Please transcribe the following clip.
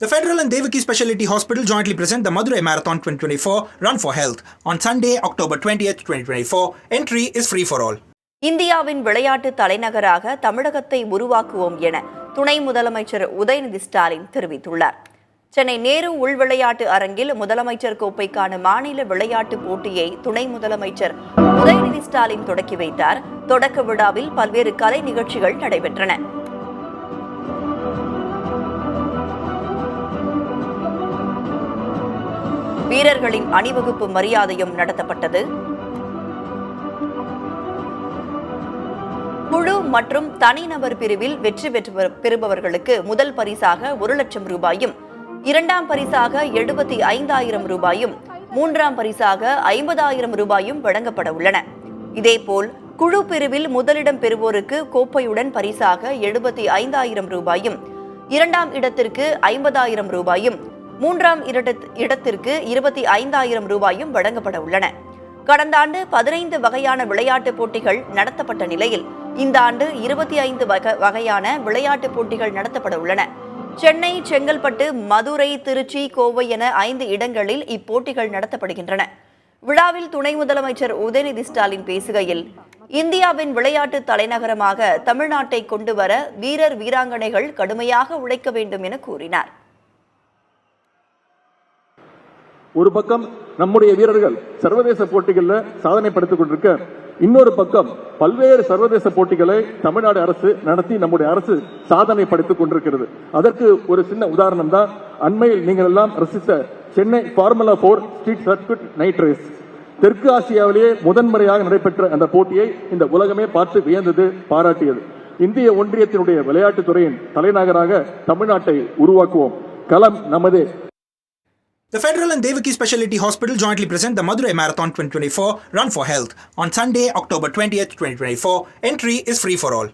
The Federal and Devaki Specialty Hospital jointly present the Madurai Marathon 2024 Run for Health on Sunday, October 20th, 2024. Entry is free for all. இந்தியாவின் விளையாட்டு தலைநகராக தமிழகத்தை உருவாக்குவோம் என துணை முதலமைச்சர் உதயநிதி ஸ்டாலின் தெரிவித்துள்ளார். சென்னை நேரு உள் விளையாட்டு அரங்கில் முதலமைச்சர் கோப்பைக்கான மாநில விளையாட்டு போட்டியை துணை முதலமைச்சர் உதயநிதி ஸ்டாலின் தொடக்கி வைத்தார். தொடக்க விழாவில் பல்வேறு கலை நிகழ்ச்சிகள் நடைபெற்றன. வீரர்களின் அணிவகுப்பு மரியாதையும் நடத்தப்பட்டது. குழு மற்றும் தனிநபர் பிரிவில் வெற்றி பெறுபவர்களுக்கு முதல் பரிசாக 1 லட்சம் ரூபாயும், இரண்டாம் பரிசாக 75,000 ரூபாயும், மூன்றாம் பரிசாக 50,000 ரூபாயும் வழங்கப்பட உள்ளன. இதேபோல் குழு பிரிவில் முதலிடம் பெறுவோருக்கு கோப்பையுடன் பரிசாக 75,000 ரூபாயும், இரண்டாம் இடத்திற்கு 50,000 ரூபாயும், மூன்றாம் இடத்திற்கு 25,000 ரூபாயும் வழங்கப்பட உள்ளன. கடந்த ஆண்டு 15 வகையான விளையாட்டுப் போட்டிகள் நடத்தப்பட்ட நிலையில் இந்த ஆண்டு 25 வகையான விளையாட்டுப் போட்டிகள் நடத்தப்பட உள்ளன. சென்னை, செங்கல்பட்டு, மதுரை, திருச்சி, கோவை என 5 இடங்களில் இப்போட்டிகள் நடத்தப்படுகின்றன. விழாவில் துணை முதலமைச்சர் உதயநிதி ஸ்டாலின் பேசுகையில், இந்தியாவின் விளையாட்டு தலைநகரமாக தமிழ்நாட்டை கொண்டு வர வீரர் வீராங்கனைகள் கடுமையாக உழைக்க வேண்டும் என கூறினார். ஒரு பக்கம் நம்முடைய வீரர்கள் சர்வதேச போட்டிகளில் சாதனை படுத்திக் கொண்டிருக்க, இன்னொரு பக்கம் பல்வேறு சர்வதேச போட்டிகளை தமிழ்நாடு அரசு நடத்தி நம்முடைய அரசு சாதனை படுத்திக் கொண்டிருக்கிறது. அதற்கு ஒரு சின்ன உதாரணம் தான் அண்மையில் நீங்கள் எல்லாம் ரசித்த Chennai formula 4 street circuit night race. தெற்கு ஆசியாவிலேயே முதன்முறையாக நடைபெற்ற அந்த போட்டியை இந்த உலகமே பார்த்து வியந்தது, பாராட்டியது. இந்திய ஒன்றியத்தினுடைய விளையாட்டுத்துறையின் தலைநகராக தமிழ்நாட்டை உருவாக்குவோம். களம் நமதே. The Federal and Devaki Specialty Hospital jointly present the Madurai Marathon 2024 Run for Health on Sunday, October 20th, 2024. Entry is free for all.